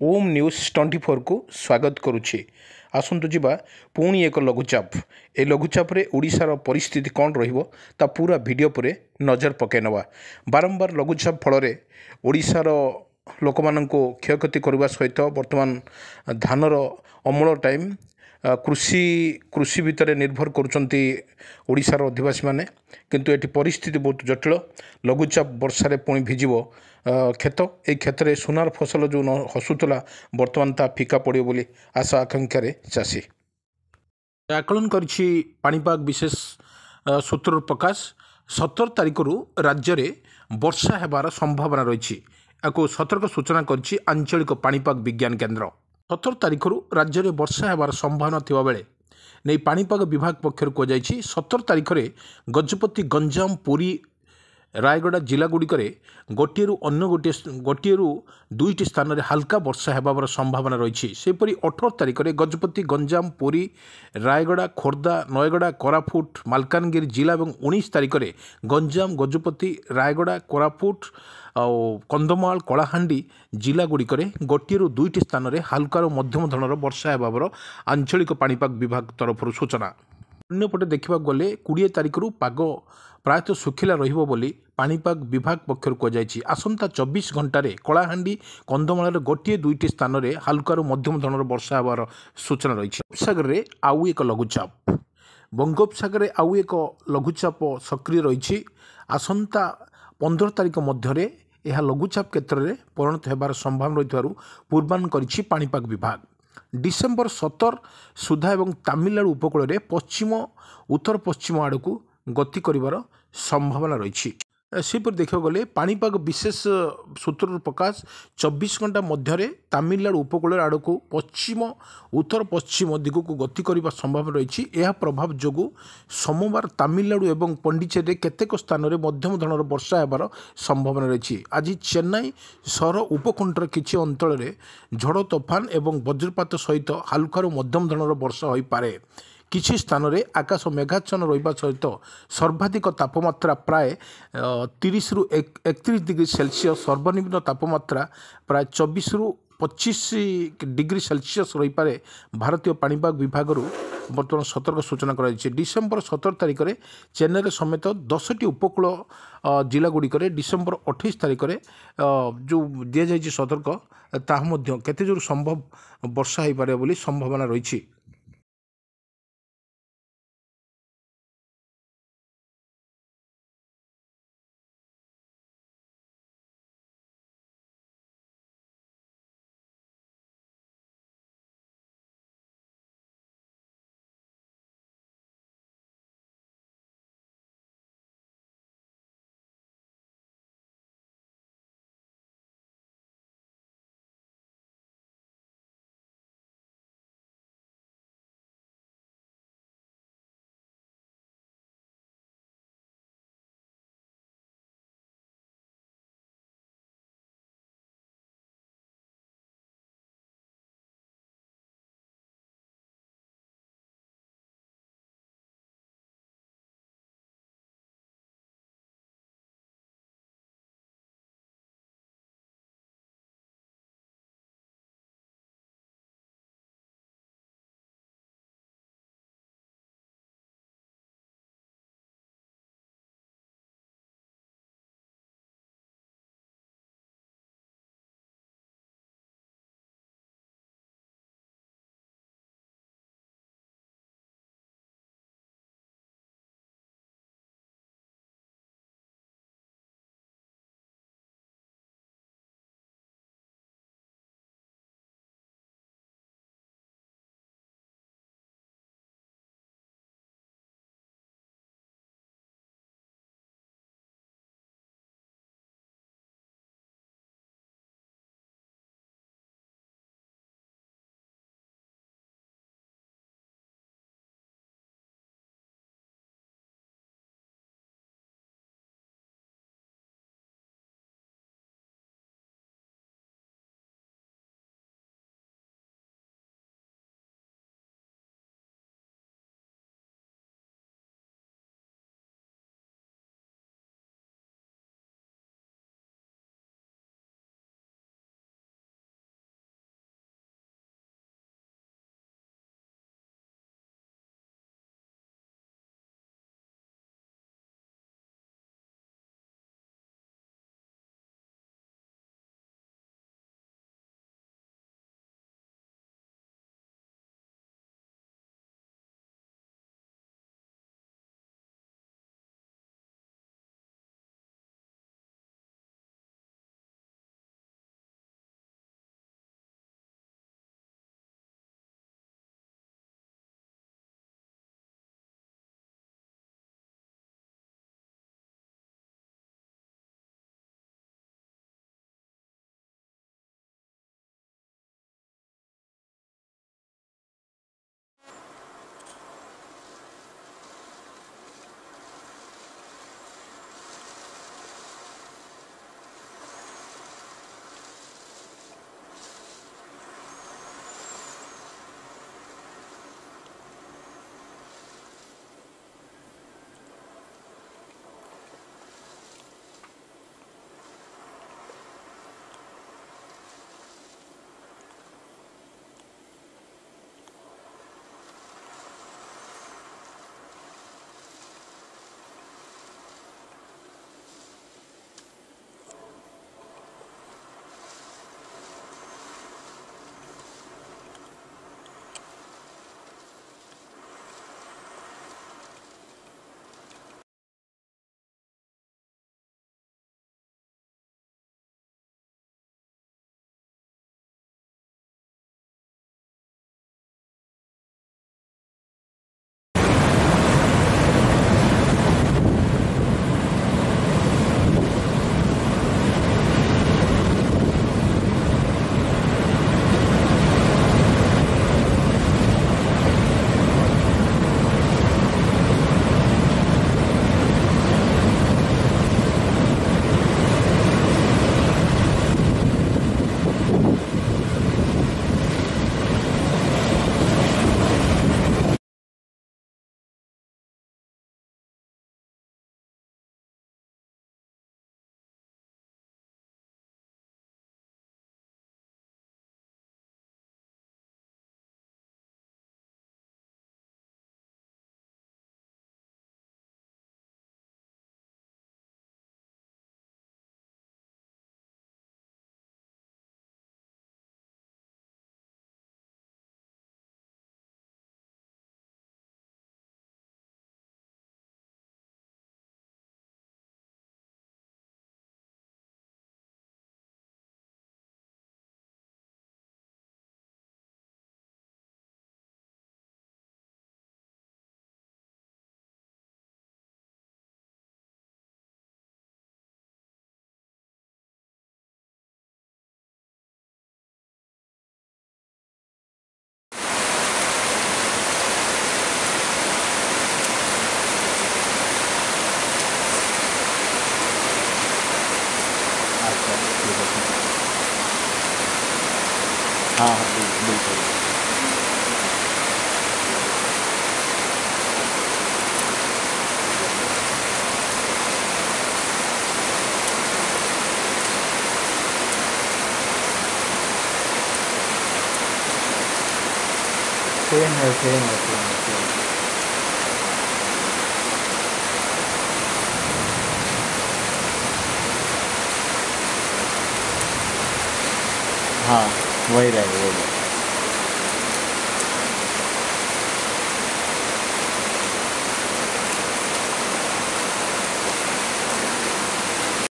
ओम news 24 को स्वागत करुछि। आसंतु जिबा पुणी एक लघुचाप ए लघुचाप रे ओडिशार परिस्थिति कौन रहिबो ता पूरा वीडियो पर नजर पके नवा। बारंबार लघुचाप फल ओडिशार लोक माननको क्षयक्षति करबा सहित वर्तमान धानर अमल टाइम कृषि कृषि भितर निर्भर करुचंती ओडिशार अधिवासी माने, किंतु एटी परिस्थिति बहुत जटिल। लघुचाप वर्षारे पुणी भिजिबो क्षेत्र ए क्षेत्र में सुनार फसल जो हसुला बर्तमान ता फिका पड़ो बोली आशा आकांक्षार चाषी आकलन करिपाग विशेष सूत्र प्रकाश 17 तारिख रु राज्य में वर्षा हेबार संभावना रही सतर्क सूचना करिछि आंचलिक पाणीपाग विज्ञान केन्द्र। 17 तारिख रु राज्य में वर्षा हेबार संभावना थिबा बेले नहीं पाणीपाग विभाग पक्षर कहुଯାଇଛି 17 तारिख में गजपति गंजाम पुरी रायगड़ा जिलागुड़िक गोटे दुईटी स्थान में हाल्का वर्षा हेबार संभावना रही। सेपरी 18 तारिख में गजपति गंजाम पुरी रायगड़ा खोर्धा नयगड़ा कोरापुट मालकानगिरी जिला और 19 तारिख में गंजाम गजपति रायगड़ा कोरापुट कंधमाल कलाहांडी जिलागुड़िक गोटे दुईटी स्थान में हाल्कार मध्यम धरण वर्षा हेबार आंचलिक पाणीपाग विभाग तरफ सूचना। अन्यपटे देखा गले 20 तारिख रु पाग प्रायतः सुखिला रहिबो बोली पाणीपाग विभाग पक्षर कहुଯାଇଛି। आसंता 24 घंटे कलाहांडी कंधमाल गोटे दुईटी स्थान में हाल्कार मध्यम धरण वर्षा हेबार सूचना रही। बंगोपसागर में आउ एक लघुचाप बंगोपसागर में आउ एक लघुचाप सक्रिय रही। आसंता 15 तारिख मध्य यह लघुचाप क्षेत्र में परिणत होबार संभावना रही पूर्वानुमान करिछि पाणीपाग विभाग। डिसेम्बर 17 सुधा एवं तमिलनाडु उपकूल में पश्चिम उत्तर पश्चिम आड़ को गति कर संभावना रही। सेपर देखा गले पाणीपाग विशेष सूत्र प्रकाश 24 घंटा मध्य तमिलनाडु उपकूल आड़ को पश्चिम उत्तर पश्चिम दिग को गति करने संभावना रही। यह प्रभाव जो सोमवार तमिलनाडु एवं पंडिचेरी केतेक स्थान में मध्यम धरण वर्षा हेबार संभावना रही। आज चेन्नई सहर उपकंठर किछि अंचल में झड़ तोफान एवं वज्रपात सहित हाल्कार मध्यम धरण वर्षा हो पारे। किछि स्थान में आकाश मेघाच्छन्न रहिबा सहित सर्वाधिक तापमात्रा प्राय 30 रु 31 डिग्री सेल्सियस, सर्वनिम्न तापमात्रा प्राय 24 रु 25 डिग्री सेल्सियस रही पारे। भारतीय पाणीपाग विभाग बर्तमान सतर्क सूचना कर डिसेम्बर 17 तारिख में चेन्नई समेत 10टी उपकूल जिलागुड़िक डिसेम्बर 28 तारिख में जो दि जाइए सतर्क ताहा केते जोर संभव वर्षा हो पारे बोली संभावना रही। हाँ हाँ बिल्कुल। सेम है। हाँ वही रहेगा।